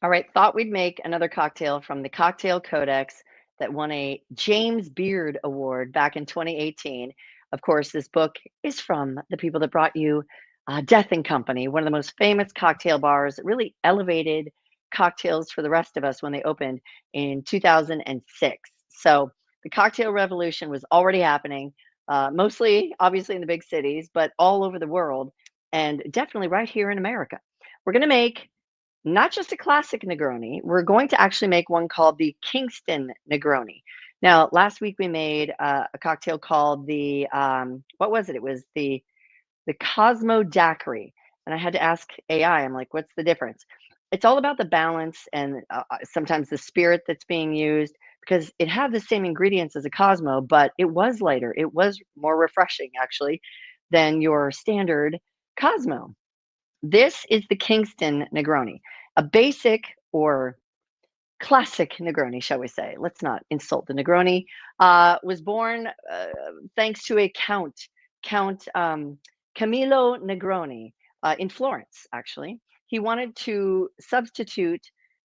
All right, thought we'd make another cocktail from the Cocktail Codex that won a James Beard Award back in 2018. Of course, this book is from the people that brought you Death and Company, one of the most famous cocktail bars that really elevated cocktails for the rest of us when they opened in 2006. So the cocktail revolution was already happening, mostly obviously in the big cities, but all over the world, and definitely right here in America. We're going to make not just a classic Negroni. We're going to actually make one called the Kingston Negroni. Now, last week we made a cocktail called the what was it? It was the Cosmo Daiquiri, and I had to ask AI. I'm like, what's the difference? It's all about the balance and sometimes the spirit that's being used because it had the same ingredients as a Cosmo, but it was lighter. It was more refreshing actually than your standard Cosmo. This is the Kingston Negroni, a basic or classic Negroni, shall we say. Let's not insult the Negroni. Was born thanks to a Count Camillo Negroni in Florence, actually. He wanted to substitute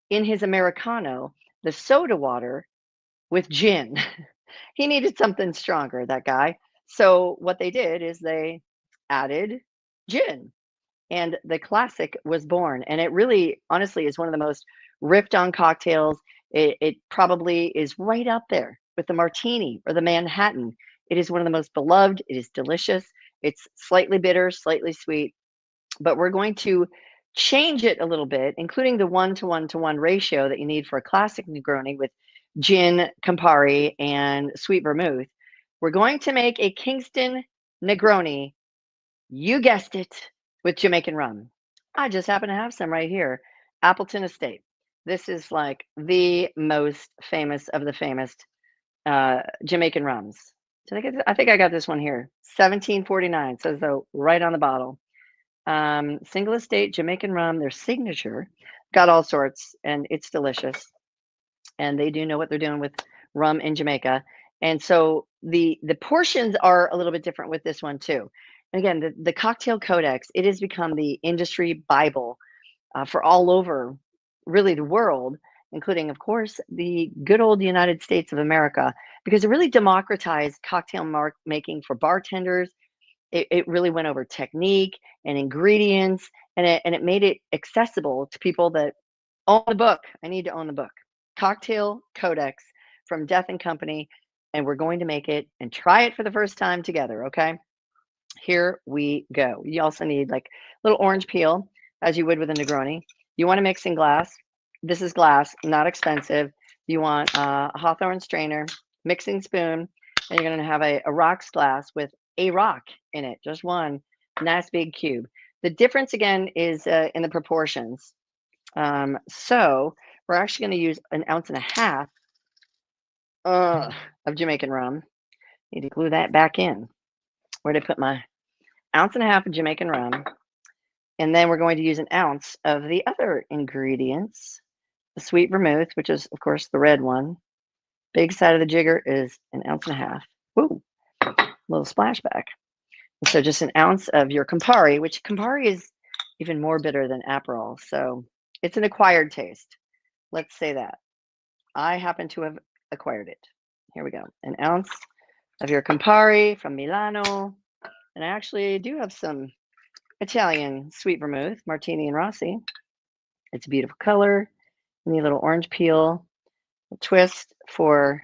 in his Americano the soda water with gin. He needed something stronger, that guy. So what they did is they added gin and the classic was born. And it really, honestly, is one of the most ripped on cocktails. It probably is right up there with the martini or the Manhattan. It is one of the most beloved. It is delicious. It's slightly bitter, slightly sweet, but we're going to change it a little bit, including the 1-to-1-to-1 ratio that you need for a classic Negroni with gin, Campari, and sweet vermouth. We're going to make a Kingston Negroni, you guessed it, with Jamaican rum. I just happen to have some right here. Appleton Estate. This is like the most famous of the famous Jamaican rums. Did I get I think I got this one here. 1749 says so right on the bottle. Single estate Jamaican rum, their signature. Got all sorts, and it's delicious. And they do know what they're doing with rum in Jamaica. And so the portions are a little bit different with this one too. And again, the Cocktail Codex, it has become the industry Bible for all over, really the world, including, of course, the good old United States of America, because it really democratized cocktail making for bartenders. It really went over technique and ingredients, and it made it accessible to people that own the book. I need to own the book. Cocktail Codex from Death and Company, and we're going to make it and try it for the first time together, okay? Here we go. You also need like little orange peel, as you would with a Negroni. You want to mix in glass. This is glass, not expensive. You want a Hawthorne strainer, mixing spoon, and you're going to have a rocks glass with a rock in it, just one nice big cube. The difference again is in the proportions. So we're actually going to use 1.5 ounces of Jamaican rum. Need to glue that back in. Where did I put my 1.5 ounces of Jamaican rum? And then we're going to use 1 ounce of the other ingredients, the sweet vermouth, which is, of course, the red one. Big side of the jigger is 1.5 ounces. Woo, little splashback. So just 1 ounce of your Campari, which Campari is even more bitter than Aperol. So it's an acquired taste. Let's say that. I happen to have acquired it. Here we go. 1 ounce of your Campari from Milano. And I actually do have some Italian sweet vermouth, Martini and Rossi. It's a beautiful color. You need a little orange peel, a twist for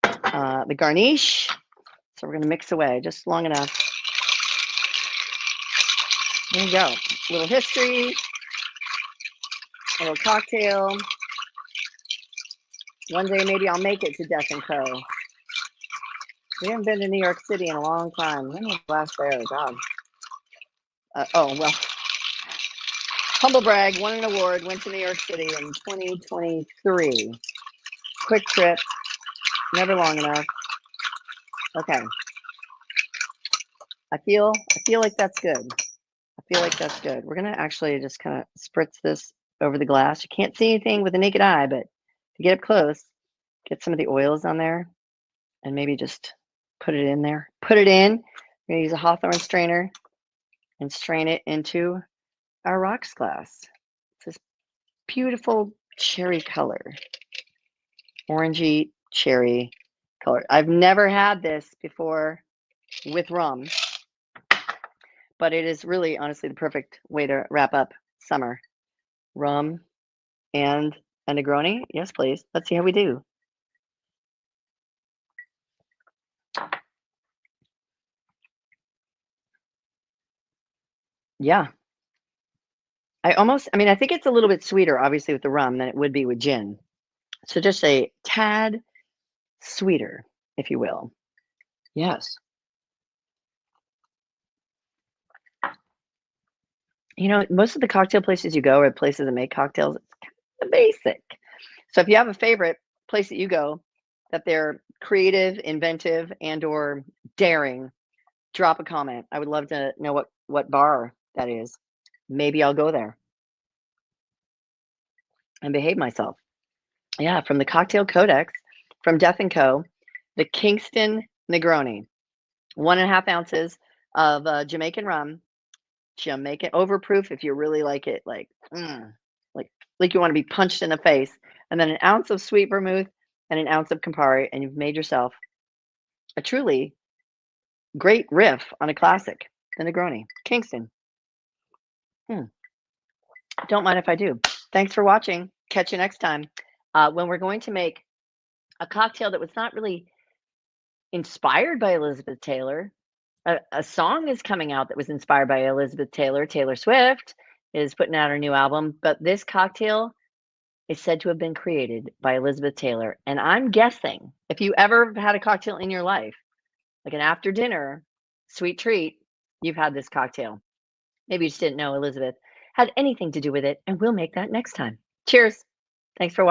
the garnish. So we're going to mix away just long enough. There you go. A little history, a little cocktail. One day maybe I'll make it to Death and Co. We haven't been to New York City in a long time. When was the last there? God. Oh, well, humble brag, won an award, went to New York City in 2023. Quick trip, never long enough. Okay. I feel like that's good. I feel like that's good. We're gonna actually just kind of spritz this over the glass. You can't see anything with the naked eye, but to get up close, get some of the oils on there and maybe just put it in there. Put it in. We're gonna use a Hawthorne strainer and strain it into our rocks glass. It's this beautiful cherry color, orangey cherry color. I've never had this before with rum, but it is really honestly the perfect way to wrap up summer. Rum and a Negroni. Yes, please. Let's see how we do. Yeah. I mean, I think it's a little bit sweeter, obviously, with the rum than it would be with gin. So just a tad sweeter, if you will. Yes. You know, most of the cocktail places you go are places that make cocktails. It's kind of basic. So if you have a favorite place that you go that they're creative, inventive, and or daring, drop a comment. I would love to know what bar that is. Maybe I'll go there and behave myself. Yeah, from the Cocktail Codex, from Death and Co. The Kingston Negroni, 1.5 ounces of Jamaican rum, Jamaican overproof if you really like it, like like you want to be punched in the face, and then an ounce of sweet vermouth and an ounce of Campari, and you've made yourself a truly great riff on a classic, the Negroni. Kingston. Hmm. Don't mind if I do. Thanks for watching. Catch you next time when we're going to make a cocktail that was not really inspired by Elizabeth Taylor. A song is coming out that was inspired by Elizabeth Taylor. Taylor Swift is putting out her new album, but this cocktail is said to have been created by Elizabeth Taylor. And I'm guessing if you ever had a cocktail in your life, like an after dinner sweet treat, you've had this cocktail. Maybe you just didn't know Elizabeth had anything to do with it, and we'll make that next time. Cheers. Thanks for watching.